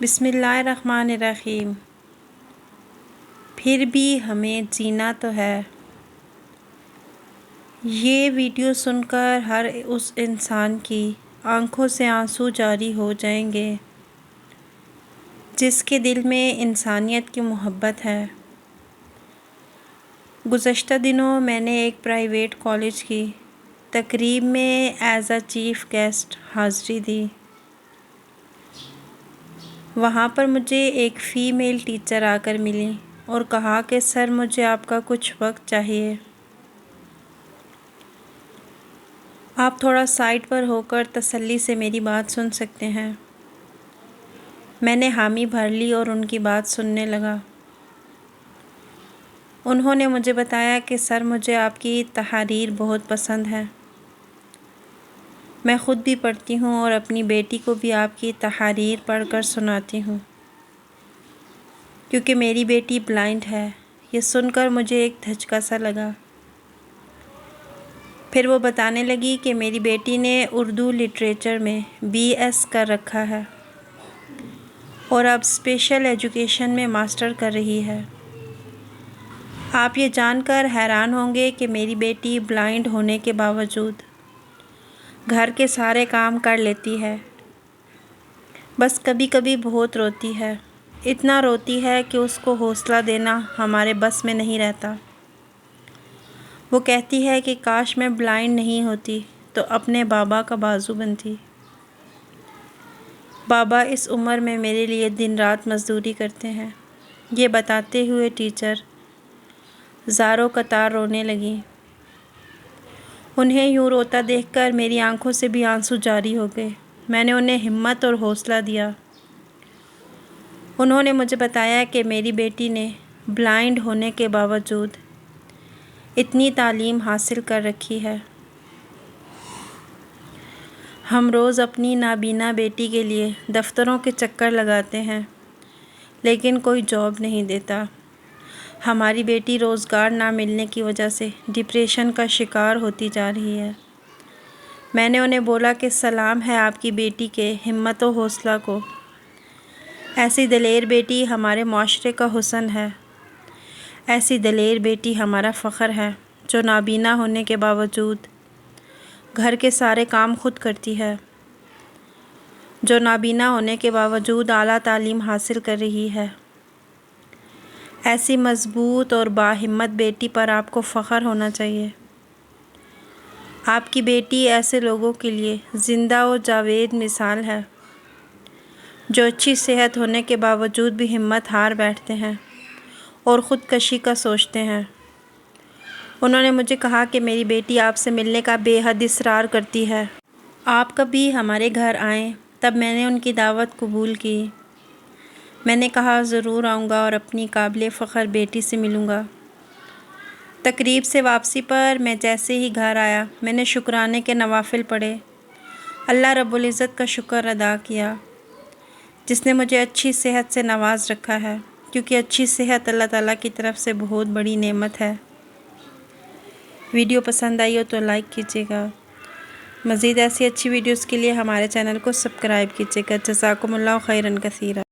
بسم اللہ الرحمن الرحیم۔ پھر بھی ہمیں جینا تو ہے۔ یہ ویڈیو سن کر ہر اس انسان کی آنکھوں سے آنسو جاری ہو جائیں گے جس کے دل میں انسانیت کی محبت ہے۔ گزشتہ دنوں میں نے ایک پرائیویٹ کالج کی تقریب میں ایز اے چیف گیسٹ حاضری دی۔ وہاں پر مجھے ایک فیمیل ٹیچر آ کر ملی اور کہا کہ سر مجھے آپ کا کچھ وقت چاہیے، آپ تھوڑا سائڈ پر ہو کر تسلی سے میری بات سن سکتے ہیں۔ میں نے حامی بھر لی اور ان کی بات سننے لگا۔ انہوں نے مجھے بتایا کہ سر مجھے آپ کی تحاریر بہت پسند ہے، میں خود بھی پڑھتی ہوں اور اپنی بیٹی کو بھی آپ کی تحاریر پڑھ کر سناتی ہوں کیونکہ میری بیٹی بلائنڈ ہے۔ یہ سن کر مجھے ایک دھچکا سا لگا۔ پھر وہ بتانے لگی کہ میری بیٹی نے اردو لٹریچر میں BS کر رکھا ہے اور اب اسپیشل ایجوکیشن میں ماسٹر کر رہی ہے۔ آپ یہ جان کر حیران ہوں گے کہ میری بیٹی بلائنڈ ہونے کے باوجود گھر کے سارے کام کر لیتی ہے، بس کبھی کبھی بہت روتی ہے، اتنا روتی ہے کہ اس کو حوصلہ دینا ہمارے بس میں نہیں رہتا۔ وہ کہتی ہے کہ کاش میں بلائنڈ نہیں ہوتی تو اپنے بابا کا بازو بنتی۔ بابا اس عمر میں میرے لیے دن رات مزدوری کرتے ہیں۔ یہ بتاتے ہوئے ٹیچر زاروں قطار رونے لگی۔ انہیں یوں روتا دیکھ کر میری آنکھوں سے بھی آنسو جاری ہو گئے۔ میں نے انہیں ہمت اور حوصلہ دیا۔ انہوں نے مجھے بتایا کہ میری بیٹی نے بلائنڈ ہونے کے باوجود اتنی تعلیم حاصل کر رکھی ہے۔ ہم روز اپنی نابینا بیٹی کے لیے دفتروں کے چکر لگاتے ہیں لیکن کوئی جاب نہیں دیتا۔ ہماری بیٹی روزگار نہ ملنے کی وجہ سے ڈپریشن کا شکار ہوتی جا رہی ہے۔ میں نے انہیں بولا کہ سلام ہے آپ کی بیٹی کے ہمت و حوصلہ کو۔ ایسی دلیر بیٹی ہمارے معاشرے کا حسن ہے، ایسی دلیر بیٹی ہمارا فخر ہے جو نابینا ہونے کے باوجود گھر کے سارے کام خود کرتی ہے، جو نابینا ہونے کے باوجود اعلیٰ تعلیم حاصل کر رہی ہے۔ ایسی مضبوط اور باہمت بیٹی پر آپ کو فخر ہونا چاہیے۔ آپ کی بیٹی ایسے لوگوں کے لیے زندہ و جاوید مثال ہے جو اچھی صحت ہونے کے باوجود بھی ہمت ہار بیٹھتے ہیں اور خودکشی کا سوچتے ہیں۔ انہوں نے مجھے کہا کہ میری بیٹی آپ سے ملنے کا بے حد اصرار کرتی ہے۔ آپ کبھی ہمارے گھر آئیں۔ تب میں نے ان کی دعوت قبول کی۔ میں نے کہا ضرور آؤں گا اور اپنی قابل فخر بیٹی سے ملوں گا۔ تقریب سے واپسی پر میں جیسے ہی گھر آیا میں نے شکرانے کے نوافل پڑھے، اللہ رب العزت کا شکر ادا کیا جس نے مجھے اچھی صحت سے نواز رکھا ہے، کیونکہ اچھی صحت اللہ تعالیٰ کی طرف سے بہت بڑی نعمت ہے۔ ویڈیو پسند آئی ہو تو لائک کیجیے گا۔ مزید ایسی اچھی ویڈیوز کے لیے ہمارے چینل کو سبسکرائب کیجیے گا۔ جزاکم اللہ خیرا کثیرا۔